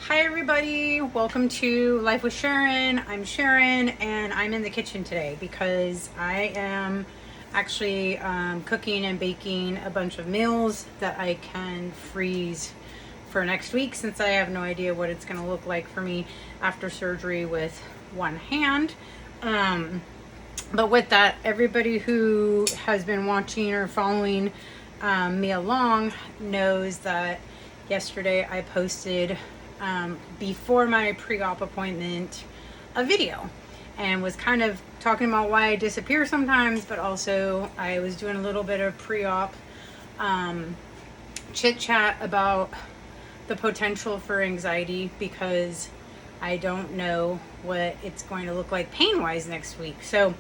Hi everybody, welcome to Life with Sharon. I'm Sharon and I'm in the kitchen today because I am actually cooking and baking a bunch of meals that I can freeze for next week, since I have no idea what it's going to look like for me after surgery with one hand. But with that, everybody who has been watching or following me along knows that yesterday I posted before my pre-op appointment a video and was kind of talking about why I disappear sometimes, but also I was doing a little bit of pre-op chit chat about the potential for anxiety because I don't know what it's going to look like pain-wise next week. So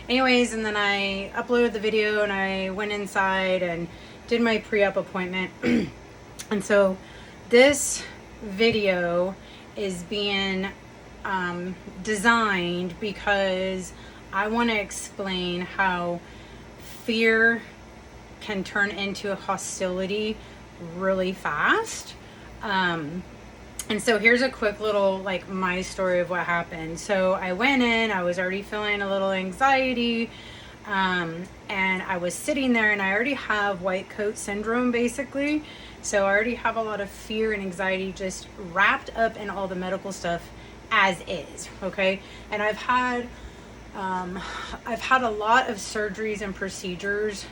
anyways, and then I uploaded the video and I went inside and did my pre-op appointment. And so this video is being designed because I want to explain how fear can turn into hostility really fast. And so here's a quick little, like, my story of what happened. So I went in, I was already feeling a little anxiety, and I was sitting there, and I already have white coat syndrome, basically. So I already have a lot of fear and anxiety just wrapped up in all the medical stuff as is, okay? And I've had a lot of surgeries and procedures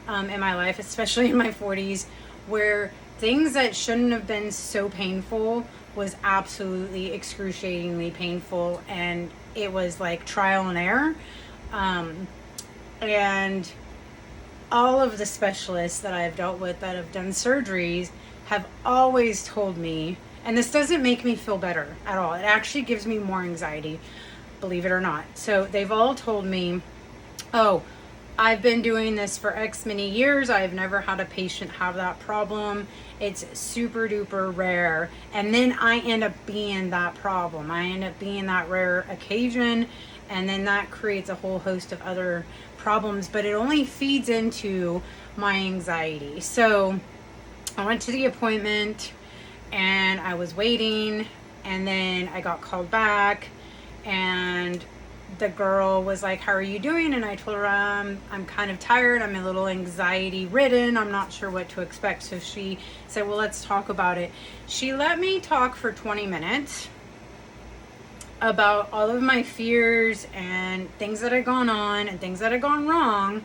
in my life, especially in my 40s, where things that shouldn't have been so painful was absolutely excruciatingly painful, and it was like trial and error. And all of the specialists that I've dealt with that have done surgeries have always told me, and this doesn't make me feel better at all, it actually gives me more anxiety, believe it or not. So they've all told me, oh, I've been doing this for X many years, I've never had a patient have that problem, it's super duper rare. And then I end up being that problem, I end up being that rare occasion, and then that creates a whole host of other problems, but it only feeds into my anxiety. So I went to the appointment and I was waiting, and then I got called back, and the girl was like, how are you doing? And I told her I'm kind of tired, I'm a little anxiety ridden, I'm not sure what to expect. So she said, well, let's talk about it. She let me talk for 20 minutes about all of my fears and things that had gone on and things that had gone wrong.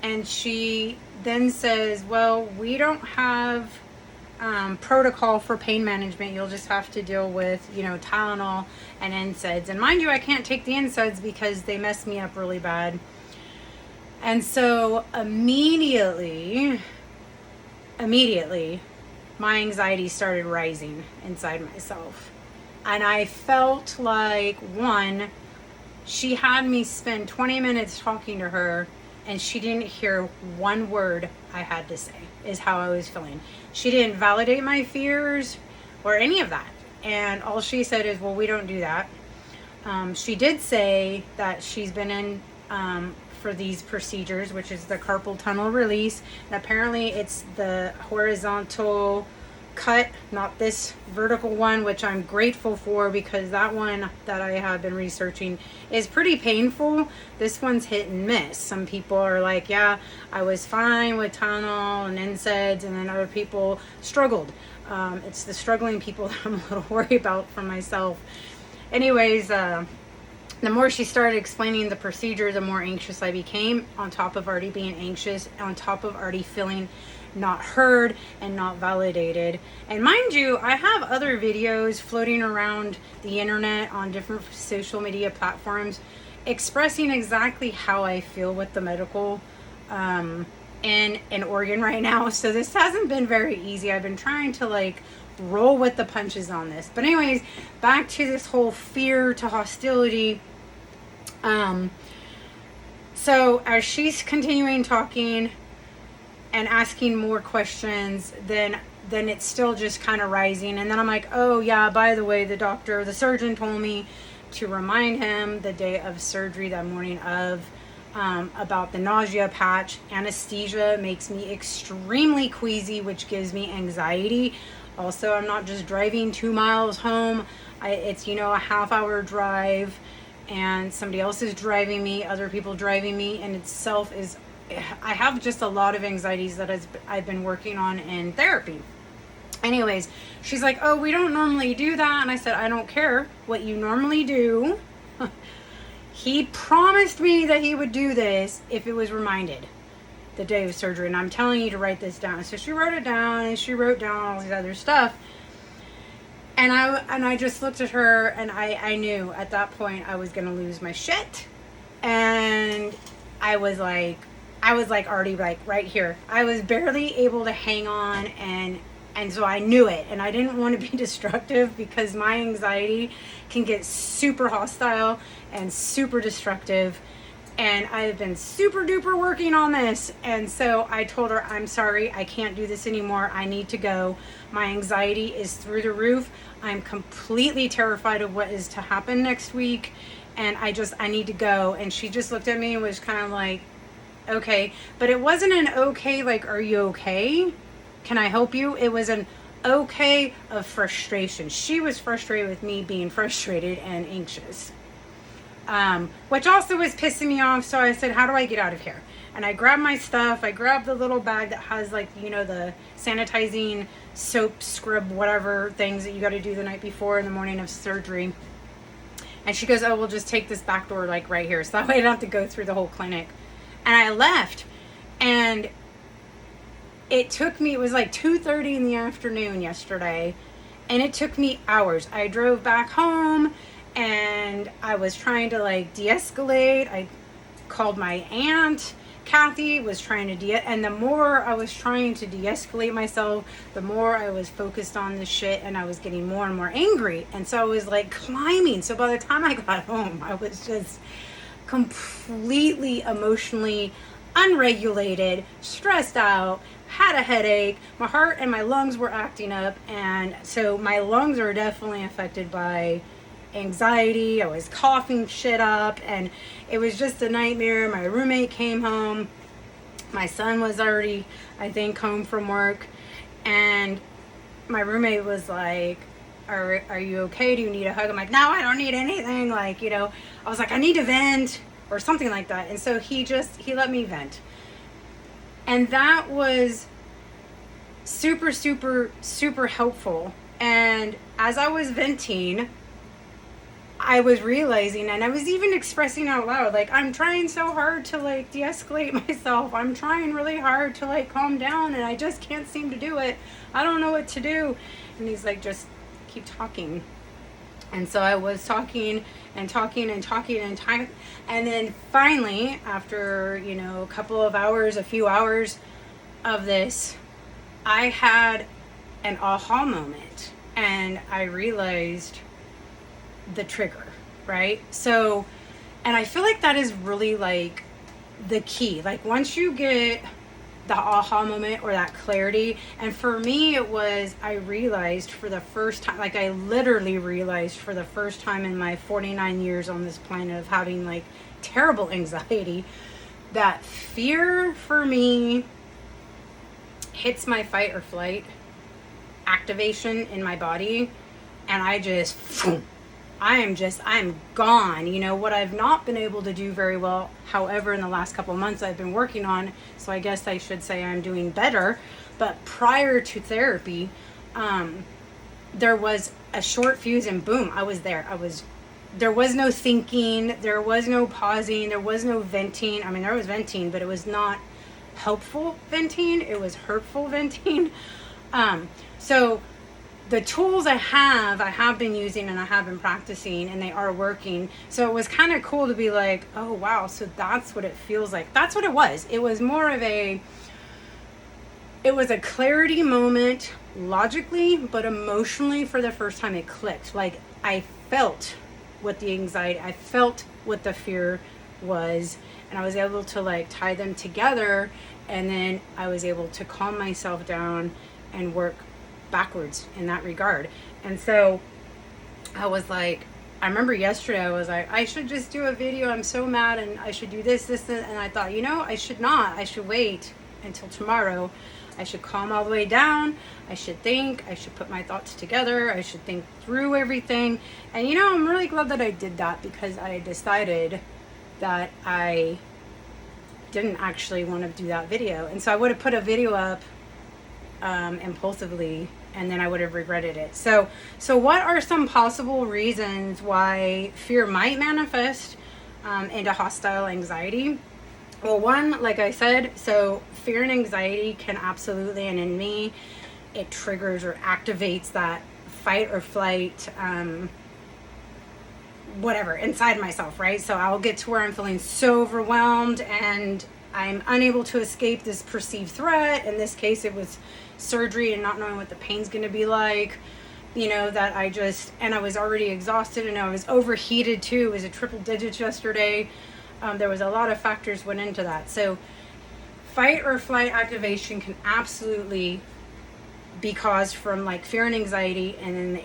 And she then says, well, we don't have protocol for pain management. You'll just have to deal with, Tylenol and NSAIDs. And mind you, I can't take the NSAIDs because they mess me up really bad. And so immediately, my anxiety started rising inside myself. And I felt like, one, she had me spend 20 minutes talking to her and she didn't hear one word I had to say, is how I was feeling. She didn't validate my fears or any of that. And all she said is, well, we don't do that. She did say that she's been in for these procedures, which is the carpal tunnel release. And apparently it's the horizontal cut, not this vertical one, which I'm grateful for because that one that I have been researching is pretty painful. This one's hit and miss. Some people are like, yeah, I was fine with Tylenol and NSAIDs, and then other people struggled. It's the struggling people that I'm a little worried about for myself. Anyways, the more she started explaining the procedure, the more anxious I became, on top of already being anxious, on top of already feeling not heard and not validated. And mind you, I have other videos floating around the internet on different social media platforms expressing exactly how I feel with the medical in Oregon right now. So this hasn't been very easy. I've been trying to roll with the punches on this. But anyways, back to this whole fear to hostility. So as she's continuing talking and asking more questions, then it's still just kind of rising. And then I'm like, oh yeah, by the way, the surgeon told me to remind him the day of surgery, that morning of, about the nausea patch. Anesthesia makes me extremely queasy, which gives me anxiety. Also, I'm not just driving 2 miles home. It's, a half-hour drive, and somebody else is driving me, other people driving me, and itself is, I have just a lot of anxieties that I've been working on in therapy. Anyways, she's like, oh, we don't normally do that. And I said, I don't care what you normally do. He promised me that he would do this if it was reminded the day of surgery. And I'm telling you to write this down. So she wrote it down, and she wrote down all this other stuff. And I just looked at her, and I knew at that point I was going to lose my shit. And I was like already like right here. I was barely able to hang on, and so I knew it, and I didn't want to be destructive because my anxiety can get super hostile and super destructive, and I've been super duper working on this. And so I told her, I'm sorry, I can't do this anymore. I need to go. My anxiety is through the roof. I'm completely terrified of what is to happen next week, and I need to go. And she just looked at me and was kind of like, okay. But it wasn't an okay, like, are you okay? Can I help you? It was an okay of frustration. She was frustrated with me being frustrated and anxious, which also was pissing me off. So I said, how do I get out of here? And I grabbed my stuff. I grabbed the little bag that has, like, the sanitizing soap, scrub, whatever things that you got to do the night before in the morning of surgery. And she goes, oh, we'll just take this back door, like, right here. So that way I don't have to go through the whole clinic. And I left. And it was like 2:30 in the afternoon yesterday, and it took me hours. I drove back home, and I was trying to, like, de-escalate. I called my aunt, Kathy, was trying to and the more I was trying to de-escalate myself, the more I was focused on this shit, and I was getting more and more angry. And so I was, like, climbing. So by the time I got home, I was just completely emotionally unregulated, stressed out, had a headache, my heart and my lungs were acting up. And so my lungs are definitely affected by anxiety. I was coughing shit up, and it was just a nightmare. My roommate came home. My son was already, I think, home from work, and my roommate was like, are you okay? Do you need a hug? I'm like, no, I don't need anything. Like, I was like, I need to vent or something like that. And so he let me vent. And that was super, super, super helpful. And as I was venting, I was realizing, and I was even expressing out loud, like, I'm trying so hard to, like, de-escalate myself. I'm trying really hard to, like, calm down, and I just can't seem to do it. I don't know what to do. And he's like, just keep talking. And so I was talking and talking and talking and talking. And then finally, after, a few hours of this, I had an aha moment, and I realized the trigger, right? So, and I feel like that is really, like, the key. Like, once you get the aha moment or that clarity, and for me it was, I realized for the first time, like, I literally realized for the first time in my 49 years on this planet of having, like, terrible anxiety, that fear for me hits my fight or flight activation in my body, and I'm gone. What I've not been able to do very well, however, in the last couple of months I've been working on, so I guess I should say I'm doing better. But prior to therapy, there was a short fuse, and boom, I was there. There was no thinking, there was no pausing, there was no venting. I mean, there was venting, but it was not helpful venting, it was hurtful venting. So the tools I have been using, and I have been practicing, and they are working. So it was kind of cool to be like, oh wow, so that's what it feels like. That's what it was. It was more of it was a clarity moment logically, but emotionally for the first time it clicked. Like, I felt what the anxiety, I felt what the fear was, and I was able to, like, tie them together, and then I was able to calm myself down and work backwards in that regard. And so I was like, I remember yesterday I was like, I should just do a video, I'm so mad, and I should do this, and I thought, I should not. I should wait until tomorrow. I should calm all the way down. I should think. I should put my thoughts together. I should think through everything. And I'm really glad that I did that, because I decided that I didn't actually want to do that video. And so I would have put a video up impulsively, and then I would have regretted it. So what are some possible reasons why fear might manifest into hostile anxiety? Well, one, like I said, so fear and anxiety can absolutely, and in me, it triggers or activates that fight or flight, whatever, inside myself, right? So I'll get to where I'm feeling so overwhelmed and I'm unable to escape this perceived threat. In this case, it was surgery and not knowing what the pain's going to be like, that I was already exhausted, and I was overheated too. It was a triple digits yesterday. There was a lot of factors went into that. So fight or flight activation can absolutely be caused from like fear and anxiety, and then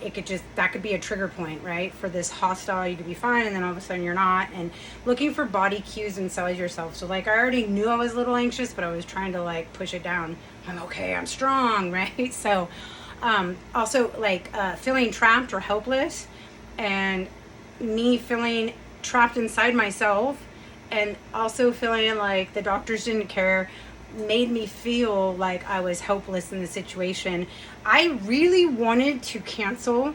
that could be a trigger point, right, for this hostile. You could be fine, and then all of a sudden you're not, and looking for body cues inside yourself. So like I already knew I was a little anxious, but I was trying to like push it down. I'm okay, I'm strong, right? So also like feeling trapped or helpless, and me feeling trapped inside myself, and also feeling like the doctors didn't care, made me feel like I was helpless in the situation. I really wanted to cancel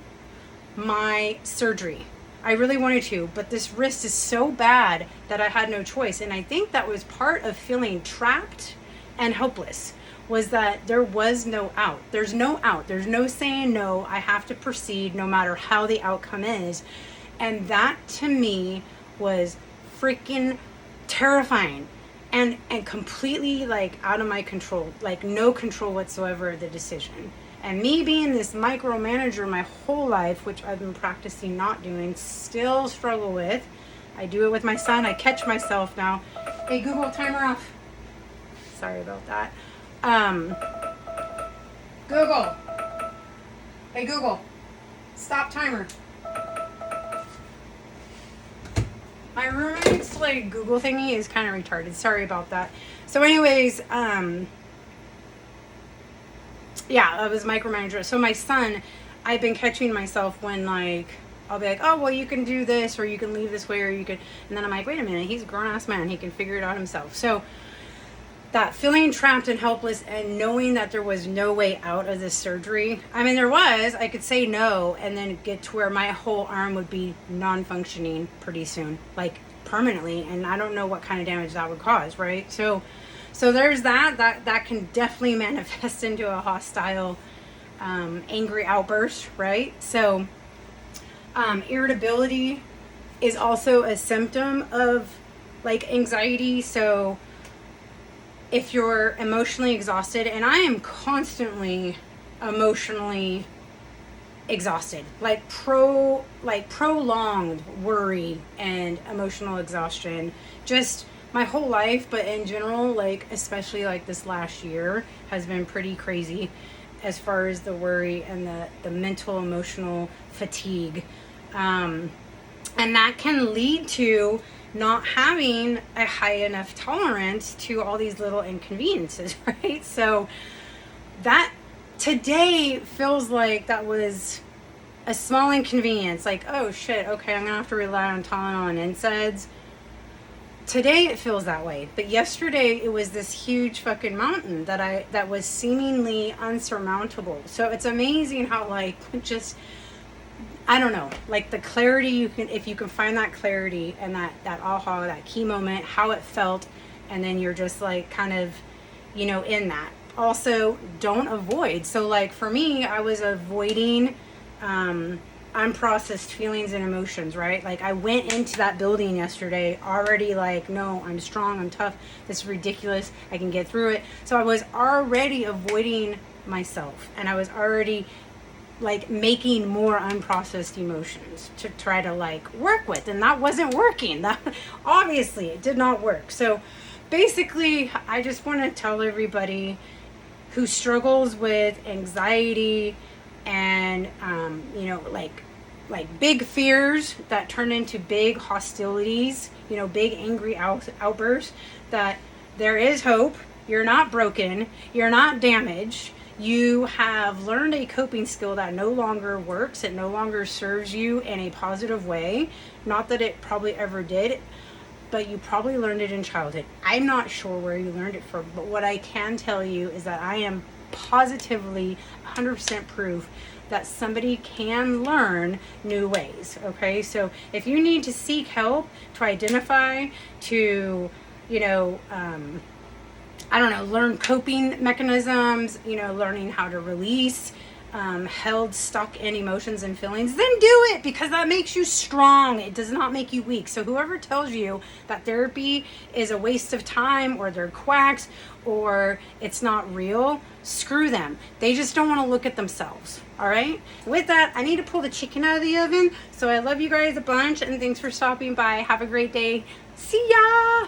my surgery. I really wanted to, but this wrist is so bad that I had no choice. And I think that was part of feeling trapped and helpless, was that there was no out. There's no out. There's no saying no. I have to proceed no matter how the outcome is. And that to me was freaking terrifying and completely like out of my control, like no control whatsoever of the decision. And me being this micromanager my whole life, which I've been practicing not doing, still struggle with. I do it with my son. I catch myself now. Hey Google, timer off. Sorry about that. Google. Hey Google, stop timer. My roommate's like Google thingy is kind of retarded. Sorry about that. So anyways, yeah, I was micromanager. So my son, I've been catching myself when like, I'll be like, oh, well, you can do this, or you can leave this way, or you could, and then I'm like, wait a minute, he's a grown ass man. He can figure it out himself. So that feeling trapped and helpless and knowing that there was no way out of this surgery. I mean, there was. I could say no and then get to where my whole arm would be non-functioning pretty soon, like permanently, and I don't know what kind of damage that would cause, right? So there's that can definitely manifest into a hostile, angry outburst, right? So irritability is also a symptom of like anxiety. So if you're emotionally exhausted, and I am constantly emotionally exhausted, like prolonged worry and emotional exhaustion, just my whole life, but in general, like especially like this last year has been pretty crazy as far as the worry and the mental emotional fatigue, and that can lead to not having a high enough tolerance to all these little inconveniences, right? So that today feels like that was a small inconvenience, like, oh shit, okay, I'm gonna have to rely on Tylenol and NSAIDs. Today it feels that way, but yesterday it was this huge fucking mountain that was seemingly unsurmountable. So it's amazing how like just, I don't know, like the clarity you can, if you can find that clarity and that aha, that key moment, how it felt, and then you're just like kind of, in that. Also, don't avoid. So like for me, I was avoiding unprocessed feelings and emotions, right? Like I went into that building yesterday already like, no, I'm strong, I'm tough, this is ridiculous, I can get through it. So I was already avoiding myself, and I was already like making more unprocessed emotions to try to like work with, and that wasn't working. That obviously it did not work. So basically I just want to tell everybody who struggles with anxiety and like big fears that turn into big hostilities, big angry outbursts, that there is hope. You're not broken. You're not damaged. You have learned a coping skill that no longer works. It no longer serves you in a positive way. Not that it probably ever did, but you probably learned it in childhood. I'm not sure where you learned it from, but what I can tell you is that I am positively 100% proof that somebody can learn new ways. Okay, so if you need to seek help to identify, to, you know, I don't know, learn coping mechanisms, you know, learning how to release held, stuck in emotions and feelings, then do it, because that makes you strong. It does not make you weak. So whoever tells you that therapy is a waste of time, or they're quacks, or it's not real, screw them. They just don't want to look at themselves. All right. With that, I need to pull the chicken out of the oven. So I love you guys a bunch, and thanks for stopping by. Have a great day. See ya.